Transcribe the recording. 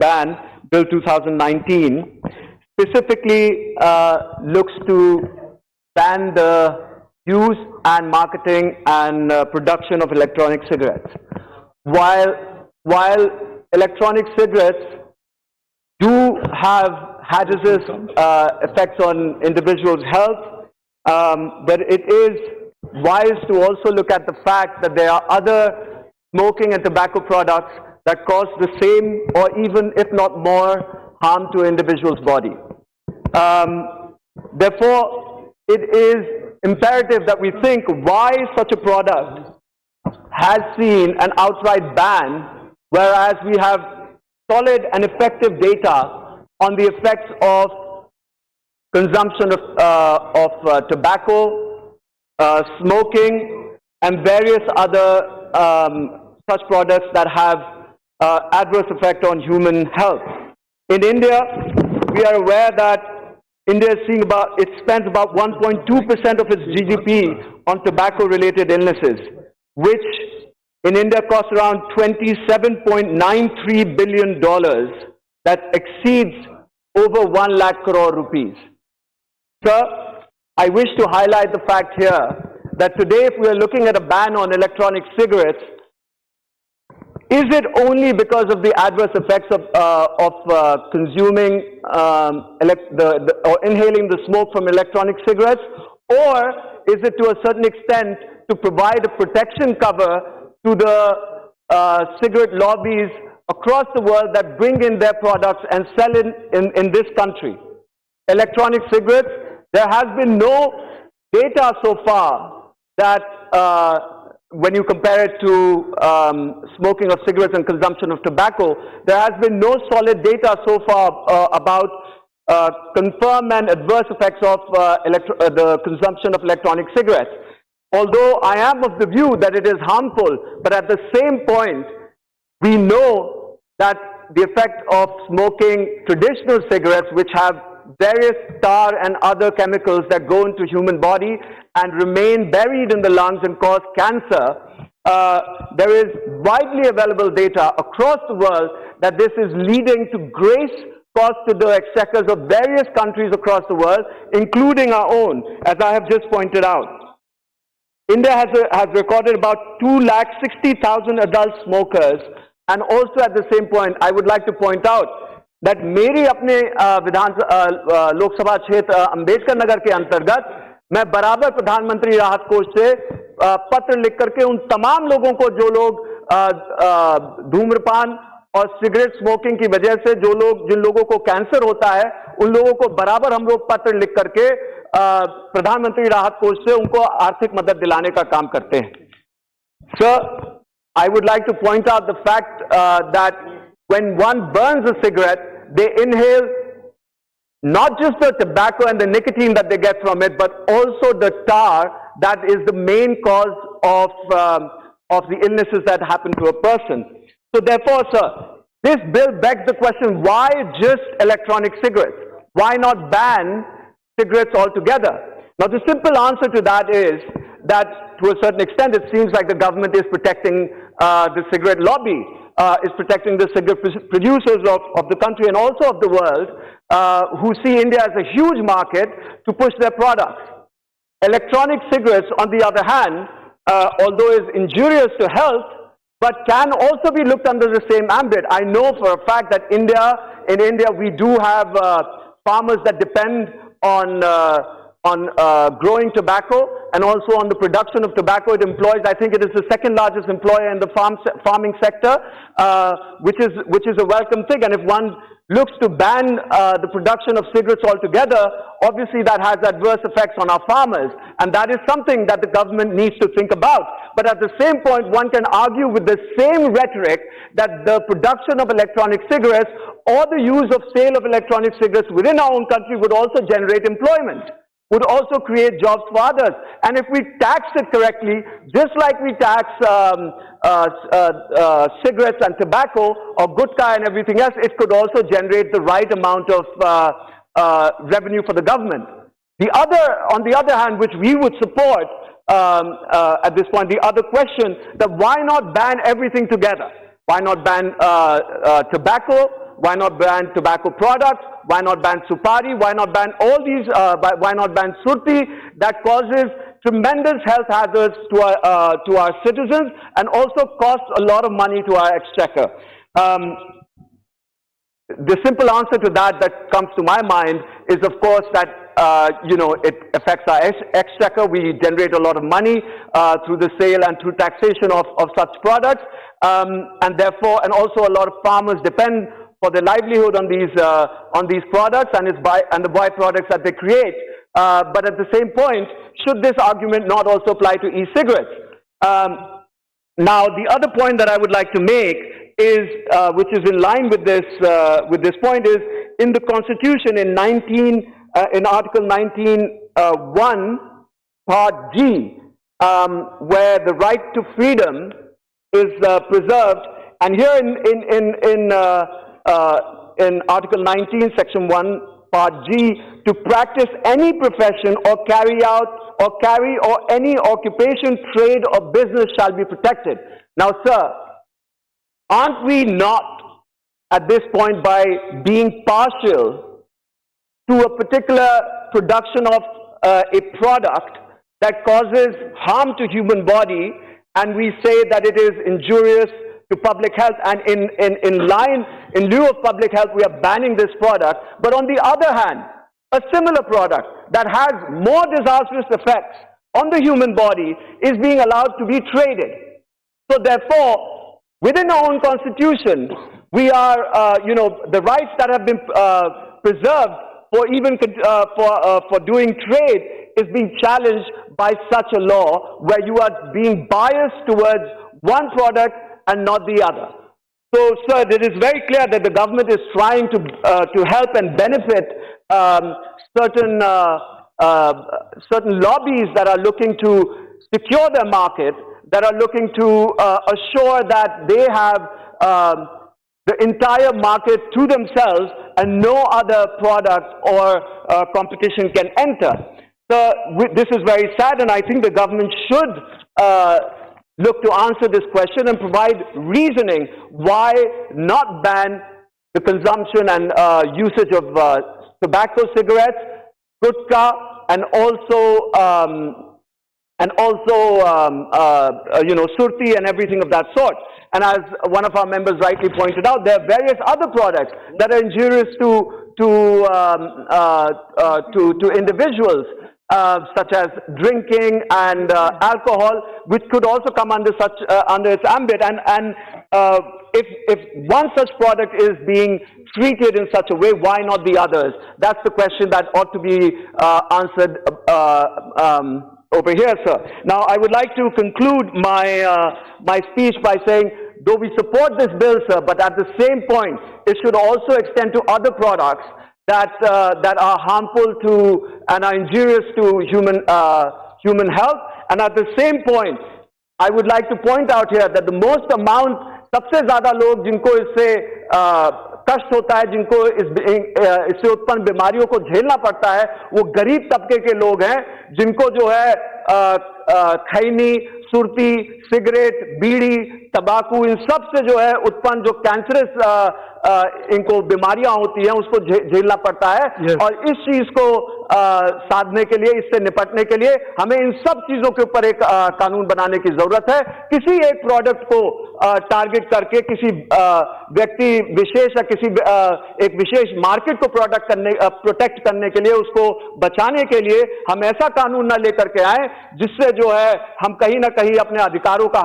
ban, Bill 2019, specifically looks to ban the use and marketing and production of electronic cigarettes. While electronic cigarettes do have hazardous effects on individuals' health, but it is wise to also look at the fact that there are other smoking and tobacco products that cause the same or even if not more harm to an individual's body. Therefore, it is imperative that we think why such a product has seen an outright ban, whereas we have solid and effective data on the effects of consumption of tobacco, smoking, and various other such products that have adverse effect on human health. In India, we are aware that India is seeing it spends about 1.2% of its GDP on tobacco-related illnesses, which in India costs around $27.93 billion. That exceeds over 1 lakh crore rupees. Sir, I wish to highlight the fact here that today if we are looking at a ban on electronic cigarettes, is it only because of the adverse effects of consuming or inhaling the smoke from electronic cigarettes, or is it to a certain extent to provide a protection cover to the cigarette lobbies across the world that bring in their products and sell in this country? Electronic cigarettes, there has been no data so far that when you compare it to smoking of cigarettes and consumption of tobacco, there has been no solid data so far about confirmed and adverse effects of the consumption of electronic cigarettes. Although I am of the view that it is harmful, but at the same point, we know that the effect of smoking traditional cigarettes, which have various tar and other chemicals that go into human body and remain buried in the lungs and cause cancer, there is widely available data across the world that this is leading to great cost to the exchequers of various countries across the world, including our own, as I have just pointed out. India has recorded about 260,000 adult smokers, and also at the same point, I would like to point out that मेरी अपने लोक सभा क्षेत्र अंबेडकर नगर के अंतर्गत मैं बराबर प्रधानमंत्री राहत कोष से पत्र लिख करके उन तमाम लोगों को जो लोग धूम्रपान और सिगरेट स्मोकिंग की वजह से जिन लोगों को कैंसर होता है, उन लोगों को बराबर हम लोग पत्र लिख करके प्रधानमंत्री राहत कोष से उनको आर्थिक मदद दिलाने का काम करते हैं. Sir, I would like to point out the fact that when one burns a cigarette, they inhale not just the tobacco and the nicotine that they get from it, but also the tar that is the main cause of the illnesses that happen to a person. So therefore, sir, this bill begs the question, why just electronic cigarettes? Why not ban cigarettes altogether? Now the simple answer to that is that to a certain extent it seems like the government is protecting the cigarette lobby, is protecting the cigarette producers of the country and also of the world, who see India as a huge market to push their products. Electronic cigarettes, on the other hand, although is injurious to health, but can also be looked under the same ambit. I know for a fact that in India we do have farmers that depend on growing tobacco and also on the production of tobacco. It employs, I think it is the second largest employer in the farming sector, which is a welcome thing. And if one looks to ban the production of cigarettes altogether, obviously that has adverse effects on our farmers, and that is something that the government needs to think about. But at the same point, one can argue with the same rhetoric that the production of electronic cigarettes or the use of sale of electronic cigarettes within our own country would also generate employment, would also create jobs for others. And if we tax it correctly, just like we tax cigarettes and tobacco or gutka and everything else, it could also generate the right amount of revenue for the government. On the other hand, which we would support at this point, the other question, that why not ban everything together? Why not ban tobacco? Why not ban tobacco products? Why not ban supari? Why not ban all these? Why not ban surti that causes tremendous health hazards to our citizens and also costs a lot of money to our exchequer? The simple answer to that comes to my mind is, of course, that it affects our exchequer. We generate a lot of money through the sale and through taxation of such products, and therefore, and also a lot of farmers depend for their livelihood on these products and the byproducts that they create. But at the same point, should this argument not also apply to e-cigarettes? Now, the other point that I would like to make is, which is in line with this point, is in the Constitution in Article 19(1), Part G, where the right to freedom is preserved, and here in Article 19, Section 1, Part G, to practice any profession or carry any occupation, trade, or business shall be protected. Now, sir, aren't we not at this point, by being partial to a particular production of a product that causes harm to human body, and we say that it is injurious to public health, and in lieu of public health, we are banning this product? But on the other hand, a similar product that has more disastrous effects on the human body is being allowed to be traded. So therefore, within our own Constitution, we are, the rights that have been preserved for even for doing trade is being challenged by such a law where you are being biased towards one product and not the other. So, sir, it is very clear that the government is trying to help and benefit certain lobbies that are looking to secure their market, that are looking to assure that they have the entire market to themselves and no other product or competition can enter. So this is very sad, and I think the government should look to answer this question and provide reasoning why not ban the consumption and usage of tobacco, cigarettes, gutka, and also surti and everything of that sort. And as one of our members rightly pointed out, there are various other products that are injurious to individuals, such as drinking and alcohol, which could also come under its ambit. And if one such product is being treated in such a way, why not the others? That's the question that ought to be answered over here, sir. Now, I would like to conclude my speech by saying, though we support this bill, sir, but at the same point, it should also extend to other products that are harmful to and are injurious to human health. And at the same point, I would like to point out here that the most amount, सबसे ज़्यादा लोग जिनको इससे कष्ट होता है, जिनको इससे उत्पन्न बीमारियों को झेलना पड़ता है, वो गरीब तबके के लोग हैं, जिनको जो है खैनी, सुरती, सिगरेट, बीड़ी, तंबाकू, इन सब से जो है उत्पन्न जो कैंसरस इनको बीमारियां होती हैं, उसको झेलना पड़ता है। yes. और इस चीज को साधने के लिए, इससे निपटने के लिए हमें इन सब चीजों के ऊपर एक कानून बनाने की जरूरत है। किसी एक प्रोडक्ट को टारगेट करके किसी व्यक्ति विशेष या किसी एक विशेष मार्केट को प्रोटेक्ट करने के लिए, उसको बचाने के लिए हम ऐसा कानून न लेकर के आए जिससे जो है हम कहीं ना कहीं अपने अधिकारों का